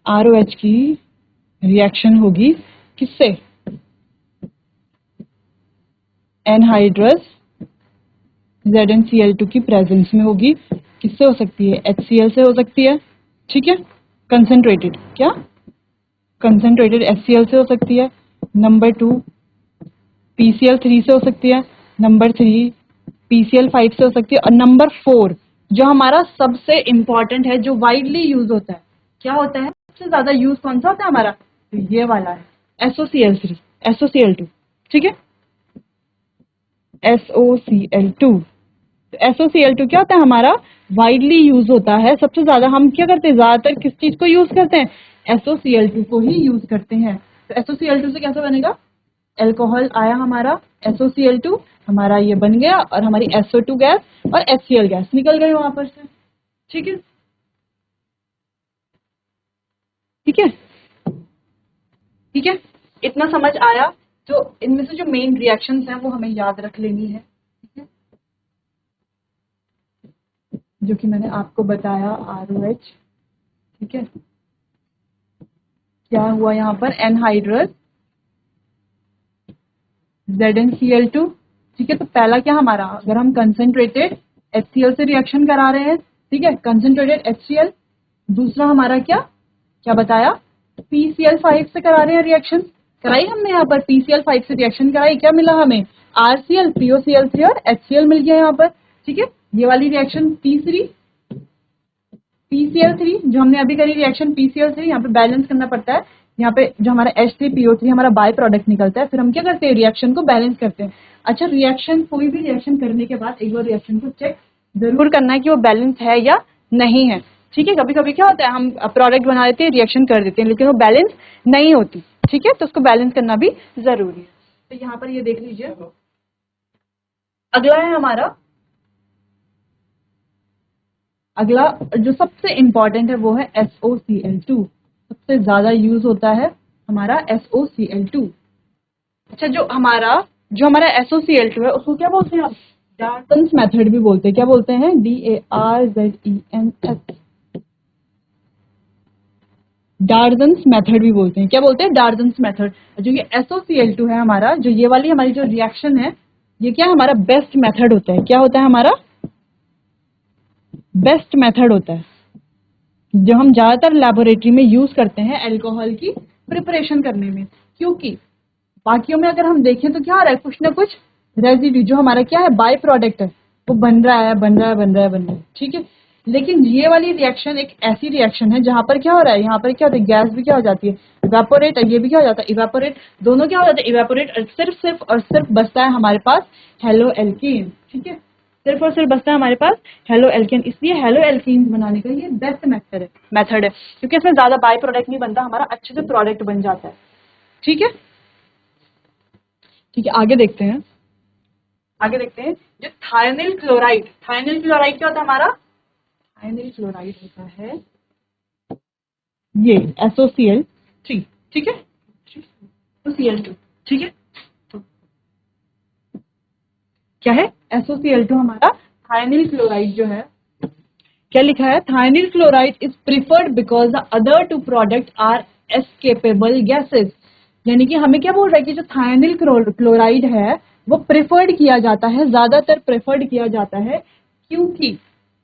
ROH की रिएक्शन होगी किससे, एनहाइड्रस ZnCl2 की प्रेजेंस में होगी। किससे हो सकती है, HCl से हो सकती है, ठीक है। कंसंट्रेटेड क्या, कंसंट्रेटेड HCl से हो सकती है। नंबर 2 PCl3 से हो सकती है। नंबर 3 PCl5 से हो सकती है। और नंबर 4 जो हमारा सबसे इंपॉर्टेंट है, जो वाइडली यूज होता है, क्या होता है सबसे ज्यादा यूज कौन सा होता है हमारा, तो ये वाला है, SOCl2, ठीक है, SOCl2। तो SOCl2 क्या होता है हमारा, वाइडली यूज होता है, सबसे ज्यादा हम क्या करते हैं, ज्यादातर किस चीज को यूज करते हैं, SOCl2 को ही यूज करते हैं। तो SOCl2 से कैसे बनेगा, एल्कोहल आया हमारा, SOCl2 हमारा ये बन गया और हमारी SO2 गैस और HCl गैस निकल गई वहां पर से, ठीक है, ठीक है, ठीक है। इतना समझ आया। तो इनमें से जो मेन रिएक्शंस हैं वो हमें याद रख लेनी है, ठीक है, जो कि मैंने आपको बताया, ROH, ठीक है, क्या हुआ यहाँ पर, एनहाइड्रस ZnCl2, ठीक है। तो पहला क्या हमारा, अगर हम कंसंट्रेटेड HCl से रिएक्शन करा रहे हैं, ठीक है, कंसंट्रेटेड HCl। दूसरा हमारा क्या क्या बताया, PCl5 से करा रहे हैं रिएक्शन, कराई हमने यहाँ पर PCl5 से रिएक्शन कराई, क्या मिला हमें, RCl, POCl3 और HCl मिल गया यहाँ पर, ठीक है। ये वाली रिएक्शन तीसरी PCl3 जो हमने अभी करी रिएक्शन PCl3, यहाँ पे बैलेंस करना पड़ता है, यहाँ पे जो हमारा H3PO3 हमारा बाय प्रोडक्ट निकलता है, फिर हम क्या करते हैं, रिएक्शन को बैलेंस करते हैं। अच्छा, रिएक्शन, कोई भी रिएक्शन करने के बाद एक बार रिएक्शन को चेक जरूर करना है कि वो बैलेंस है या नहीं है। ठीक है, कभी कभी क्या होता है, हम प्रोडक्ट बना देते हैं, रिएक्शन कर देते हैं, लेकिन वो बैलेंस नहीं होती। ठीक है, तो उसको बैलेंस करना भी जरूरी है। तो यहाँ पर ये देख लीजिए, अगला है हमारा, अगला जो सबसे इंपॉर्टेंट है वो है SOCl2। सबसे ज्यादा यूज होता है हमारा SOCl2। अच्छा, जो हमारा SOCl2 है उसको क्या बोलते हैं आप, डार्टन्स मेथड भी बोलते हैं। क्या बोलते हैं, DARZENS, डार्टन्स मेथड भी बोलते हैं। क्या बोलते हैं, डार्टन्स मेथड। जो ये SOCl2 है हमारा, जो ये वाली हमारी जो रिएक्शन है, ये क्या हमारा बेस्ट मेथड होता है। क्या होता है हमारा बेस्ट मेथड होता है, जो हम ज्यादातर लेबोरेटरी में यूज करते हैं अल्कोहल की प्रिपरेशन करने में। क्योंकि बाकियों में अगर हम देखें तो क्या आ रहा है, कुछ ना कुछ रेजिड्यू, जो हमारा क्या है बाय प्रोडक्ट है, वो बन रहा है, बन रहा है, बन रहा है, बन रहा है। ठीक है, लेकिन ये वाली रिएक्शन एक ऐसी रिएक्शन है जहां पर क्या हो रहा है, यहाँ पर क्या होता है, गैस भी क्या हो जाती है, इवेपोरेट, ये भी क्या हो जाता है, इवेपोरेट। दोनों क्या हो जाते हैं, इवेपोरेट। सिर्फ और सिर्फ बचता है हमारे पास हेलो एल्कीन। ठीक है, सिर्फ और सिर्फ बचता है हमारे पास हेलो एल्कीन। इसलिए हेलो एल्कीन बनाने का ये बेस्ट मेथड है, क्योंकि इसमें ज्यादा बाय प्रोडक्ट नहीं बनता, हमारा अच्छे से प्रोडक्ट बन जाता है। ठीक है, ठीक है, आगे देखते हैं। आगे देखते हैं जो थायनिल क्लोराइड। थायनिल क्लोराइड क्या होता है हमारा, थायनिल क्लोराइड होता है ये SOCl3। ठीक है, तो Cl2। ठीक है, तो क्या है, SOCl2 हमारा थायनिल क्लोराइड जो है, क्या लिखा है, thionyl chloride is preferred because the other two product are escapable gases. यानी कि हमें क्या बोल रहा है कि जो थायनिल क्लोराइड है वो प्रेफर्ड किया जाता है, ज्यादातर प्रेफर्ड किया जाता है। क्योंकि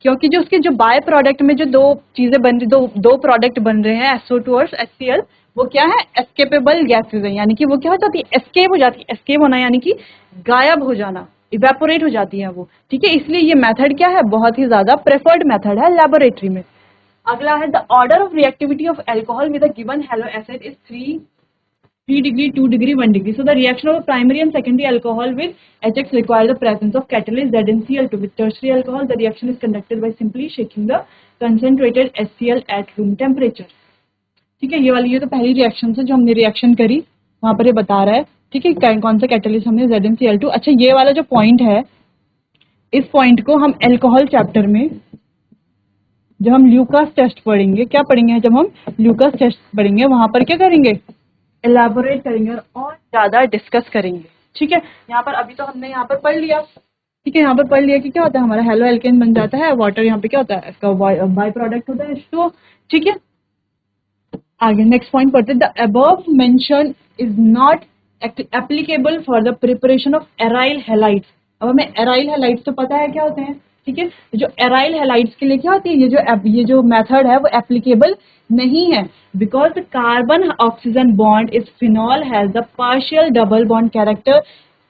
क्योंकि जो उसके जो बाय प्रोडक्ट में जो दो चीजें बन रही, दो प्रोडक्ट बन रहे हैं, SO2 और HCl, वो क्या है, एस्केपेबल गैसेज है। यानी कि वो क्या हो जाती है, एस्केप हो जाती है। एस्केप होना यानी कि गायब हो जाना, इवेपोरेट हो जाती है वो। ठीक है, इसलिए ये मेथड क्या है, बहुत ही ज्यादा प्रेफर्ड मेथड है लेबोरेटरी में। अगला है the order of reactivity of alcohol with a given hello acid is 3 degree, 2 degree, 1 degree. So the reaction of primary and secondary alcohol with HX require the presence of catalyst ZnCl2. With tertiary alcohol, the reaction is conducted by simply shaking the concentrated HCl at room temperature. ठीक है, ये वाली ये तो पहली reaction से जो हमने रिएक्शन करी, वहां पर ये बता रहा है। ठीक है, कौन सा कैटलिस्ट हमने, ZnCl2। अच्छा, ये वाला जो पॉइंट है, इस पॉइंट को हम अल्कोहल चैप्टर में जब हम ल्यूकास टेस्ट पढ़ेंगे, क्या पढ़ेंगे, जब हम ल्यूकास टेस्ट पढ़ेंगे वहां पर क्या करेंगे, एलैबोरेट करेंगे और ज्यादा डिस्कस करेंगे। ठीक है, यहाँ पर अभी तो हमने यहाँ पर पढ़ लिया। ठीक है, यहाँ पर पढ़ लिया कि क्या होता है, हमारा हेलो एल्केन बन जाता है, वाटर यहाँ पे क्या होता है, इसका बाय प्रोडक्ट होता है H2O। ठीक है, आगे नेक्स्ट पॉइंट पढ़ते हैं। The above mention is not applicable for the preparation of aryl halides. अब हमें एराइल हैलाइड्स तो पता है क्या होते हैं। ठीक है, जो एराइल हैलाइड्स के लिए क्या होती है, ये जो मेथड है वो एप्लीकेबल नहीं है, because the carbon oxygen bond is phenol has the partial double bond character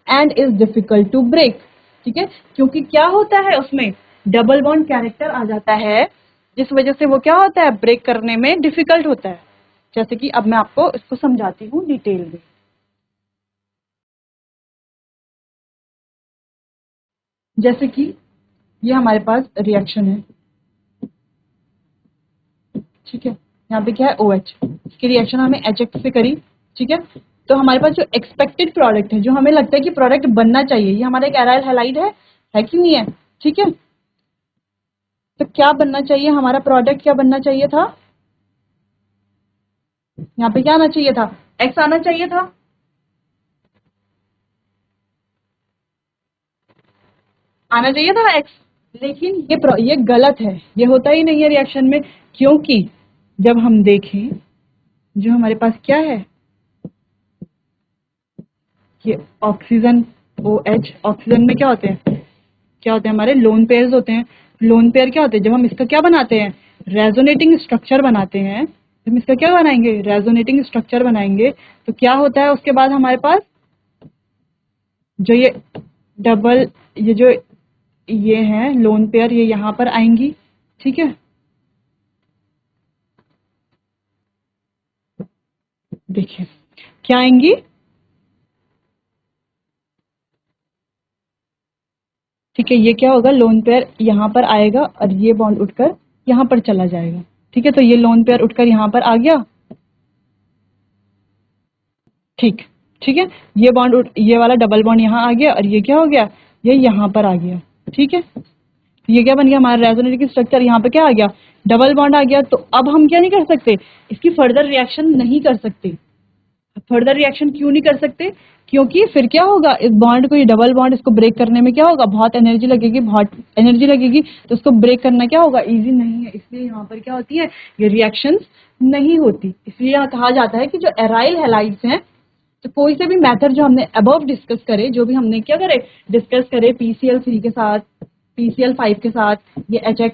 and is difficult to break. ठीक है, क्योंकि क्या होता है उसमें डबल बॉन्ड कैरेक्टर आ जाता है, जिस वजह से वो क्या होता है, ब्रेक करने में डिफिकल्ट होता है। जैसे कि अब मैं आपको इसको समझाती हूँ डिटेल में। जैसे कि ये हमारे पास रिएक्शन है। ठीक है, यहाँ पे क्या है, OH की रिएक्शन हमने HX से करी। ठीक है, तो हमारे पास जो एक्सपेक्टेड प्रोडक्ट है, जो हमें लगता है कि प्रोडक्ट बनना चाहिए, ये हमारा एक एराइल हैलाइड है कि नहीं है। ठीक है, तो क्या बनना चाहिए, हमारा प्रोडक्ट क्या बनना चाहिए था, यहाँ पे क्या आना चाहिए था, X आना चाहिए था। आना चाहिए था X, लेकिन ये गलत है, ये होता ही नहीं है रिएक्शन में। क्योंकि जब हम देखें, जो हमारे पास क्या है, ये ऑक्सीजन OH, ऑक्सीजन में क्या होते हैं, हमारे लोन पेयर्स होते हैं। लोन पेयर क्या होते हैं, जब हम इसका क्या बनाते हैं, रेजोनेटिंग स्ट्रक्चर बनाते हैं। जब हम इसका क्या बनाएंगे, रेजोनेटिंग स्ट्रक्चर बनाएंगे, तो क्या होता है उसके बाद हमारे पास जो ये डबल, ये जो ये है लोन पेयर, ये यहाँ पर आएंगी। ठीक है, देखिए क्या आएंगी, ठीक है, ये क्या होगा, लोन पेयर यहाँ पर आएगा और ये बॉन्ड उठकर यहाँ पर चला जाएगा, ठीक है, तो ये लोन पेयर उठकर यहाँ पर आ गया, ठीक, ठीक है, ये बॉन्ड ये वाला डबल बॉन्ड यहाँ आ गया और ये क्या हो गया, ये यहाँ पर आ गया, ठीक है, ये क्या बन गया हमारा रेजोनेटर की स्ट्रक्चर, यहाँ पे क्या आ गया, डबल बॉन्ड आ गया। तो अब हम क्या नहीं कर सकते, इसकी फर्दर रिएक्शन नहीं कर सकते। फर्दर रिएक्शन क्यों नहीं कर सकते, क्योंकि फिर क्या होगा, इस बॉन्ड को, ये डबल बॉन्ड इसको ब्रेक करने में क्या होगा, बहुत एनर्जी लगेगी, बहुत एनर्जी लगेगी, तो इसको ब्रेक करना क्या होगा, इजी नहीं है, इसलिए यहाँ पर क्या होती है, ये रिएक्शंस नहीं होती। इसलिए यहाँ कहा जाता है कि जो एराइल हैलाइड्स हैं, तो कोई से भी मेथड जो हमने अबव डिस्कस करे, जो भी हमने क्या करे डिस्कस करे, PCl3 के साथ, PCl5 के साथ, ये HX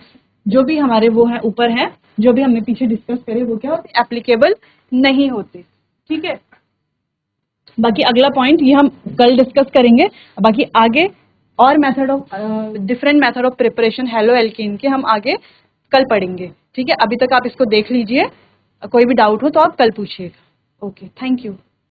जो भी हमारे वो है ऊपर है, जो भी हमने पीछे डिस्कस करे, वो क्या होते, एप्लीकेबल नहीं होते, ठीक है। बाकी अगला पॉइंट ये हम कल डिस्कस करेंगे, बाकी आगे और method of different method of preparation hello alkene के हम आगे कल पढ़ेंगे, ठीक है। अभी तक आप इसको देख लीजिए, कोई भी डाउट हो तो आप कल पूछिएगा। Okay, thank you.